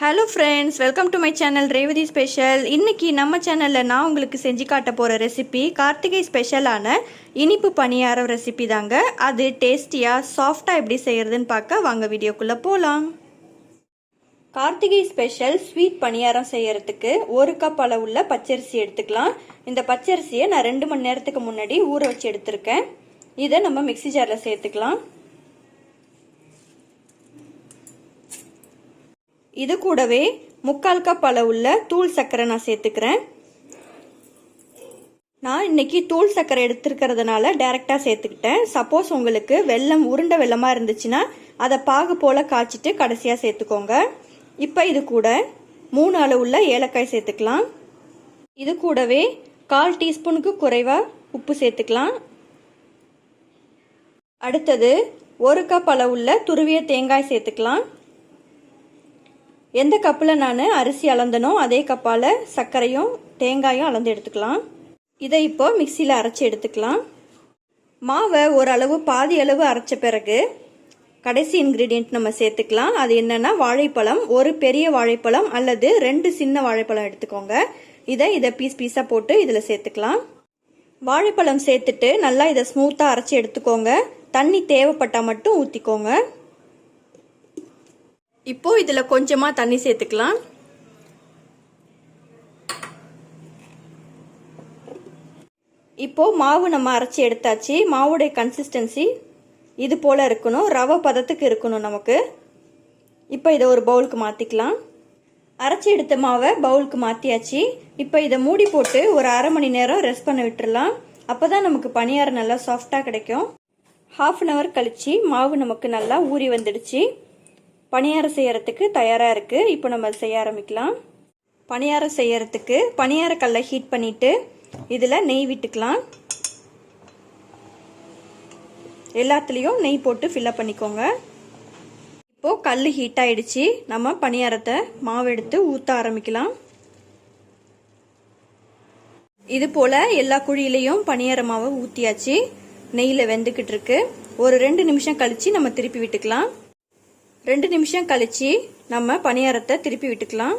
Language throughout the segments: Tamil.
Hello friends, welcome to my channel Revati Special. இன்னைக்கு நம்ம சேனல்ல நான் உங்களுக்கு செஞ்சு காட்ட போற ரெசிபி கார்த்திகை ஸ்பெஷலான இனிப்பு பணியாரம் ரெசிபி தாங்க. அது டேஸ்டியா சாஃப்ட்டா எப்படி செய்யறதுன்னு பார்க்க வாங்க வீடியோக்குள்ள போலாம். கார்த்திகை ஸ்பெஷல் ஸ்வீட் பணியாரம் செய்யறதுக்கு 1 கப் அளவுள்ள பச்சரிசி எடுத்துக்கலாம். இந்த பச்சரிசியை நான் 2 மணி நேரத்துக்கு முன்னாடி ஊற வச்சு எடுத்துர்க்கேன். இதை நம்ம மிக்ஸி ஜார்ல சேர்த்துக்கலாம். இது கூடவே 3/4 கப் அளவுள்ள தூள் சர்க்கரை நான் சேர்த்துக்கிறேன். நான் இன்னைக்கு தூள் சர்க்கரை எடுத்துக்கிறதுனால டைரக்டா சேர்த்துக்கிட்டேன். சப்போஸ் உங்களுக்கு வெல்லம் உருண்டை வெல்லமா இருந்துச்சுன்னா அதை பாகு போல காய்ச்சிட்டு கடைசியா சேர்த்துக்கோங்க. இப்போ இது கூட 3 அளவுள்ள ஏலக்காய் சேர்த்துக்கலாம். இது கூடவே 1/4 டீஸ்பூனுக்கு குறைவா உப்பு சேர்த்துக்கலாம். அடுத்தது 1 கப் அளவுள்ள துருவிய தேங்காய் சேர்த்துக்கலாம். எந்த கப்பில் நான் அரிசி அளந்தனோ அதே கப்பால் சர்க்கரையும் தேங்காயும் அளந்து எடுத்துக்கலாம். இதை இப்போ மிக்சியில் அரைச்சி எடுத்துக்கலாம். மாவை ஓரளவு பாதி அளவு அரைச்ச பிறகு கடைசி இன்க்ரீடியன்ட் நம்ம சேர்த்துக்கலாம். அது என்னன்னா வாழைப்பழம். ஒரு பெரிய வாழைப்பழம் அல்லது 2 சின்ன வாழைப்பழம் எடுத்துக்கோங்க. இதை பீஸ் பீஸாக போட்டு இதில் சேர்த்துக்கலாம். வாழைப்பழம் சேர்த்துட்டு நல்லா இதை ஸ்மூத்தாக அரைச்சி எடுத்துக்கோங்க. தண்ணி தேவைப்பட்டால் மட்டும் ஊற்றிக்கோங்க. இப்போ இதுல கொஞ்சமா தண்ணி சேர்த்துக்கலாம். இப்போ மாவு நம்ம அரைச்சி எடுத்தாச்சு. மாவுடைய கன்சிஸ்டன்சி இது போல இருக்கணும். ரவை பதத்துக்கு இருக்கணும் நமக்கு. இப்போ இதை ஒரு பவுலுக்கு மாத்திக்கலாம். அரைச்சி எடுத்த மாவை பவுலுக்கு மாத்தியாச்சு. இப்போ இதை மூடி போட்டு ஒரு 1/2 மணி நேரம் ரெஸ்ட் பண்ண விட்டுறலாம். அப்பதான் நமக்கு பணியாரம் நல்லா சாஃப்டா கிடைக்கும். 1/2 அன் ஹவர் கழிச்சு மாவு நமக்கு நல்லா ஊறி வந்துடுச்சு. பணியாரம் செய்யறதுக்கு தயாரா இருக்கு. இப்போ நம்ம செய்ய ஆரம்பிக்கலாம். பணியாரம் செய்யறதுக்கு பணியார கல்லை ஹீட் பண்ணிட்டு இதுல நெய் விட்டுக்கலாம். எல்லாத்துலயும் நெய் போட்டு ஃபில்லப் பண்ணிக்கோங்க. இப்போ கல் ஹீட் ஆயிடுச்சு. நம்ம பணியாரத்தை மாவு எடுத்து ஊத்த ஆரம்பிக்கலாம். இது போல எல்லா குழியிலையும் பணியார மாவை ஊத்தியாச்சு. நெய்ல வெந்துகிட்டு இருக்கு. ஒரு 2 நிமிஷம் கழிச்சு நம்ம திருப்பி விட்டுக்கலாம். 2 நிமிஷம் கழிச்சு நம்ம பணியாரத்தை திருப்பி விட்டுக்கலாம்.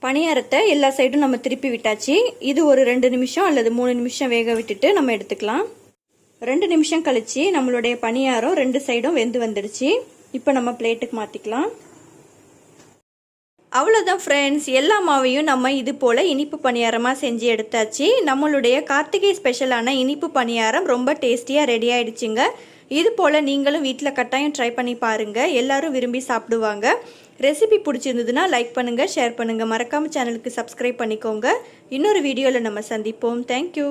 பணியாரத்தை எல்லா சைடும் நம்ம திருப்பி விட்டாச்சு. இது ஒரு 2 நிமிஷம் அல்லது 3 நிமிஷம் வேக விட்டுட்டு நம்ம எடுத்துக்கலாம். 2 நிமிஷம் கழிச்சு நம்மளுடைய பணியாரம் 2 சைடும் வெந்து வந்துடுச்சு. இப்போ நம்ம பிளேட்டுக்கு மாத்திக்கலாம். அவ்வளோதான் ஃப்ரெண்ட்ஸ், எல்லா மாவையும் நம்ம இது போல் இனிப்பு பணியாரமாக செஞ்சு எடுத்தாச்சு. நம்மளுடைய கார்த்திகை ஸ்பெஷலான இனிப்பு பணியாரம் ரொம்ப டேஸ்டியாக ரெடி ஆகிடுச்சிங்க. இது போல் நீங்களும் வீட்டில் கட்டாயம் ட்ரை பண்ணி பாருங்கள். எல்லாரும் விரும்பி சாப்பிடுவாங்க. ரெசிபி பிடிச்சிருந்ததுன்னா லைக் பண்ணுங்கள், ஷேர் பண்ணுங்கள். மறக்காமல் சேனலுக்கு சப்ஸ்கிரைப் பண்ணிக்கோங்க. இன்னொரு வீடியோவில் நம்ம சந்திப்போம். தேங்க்யூ.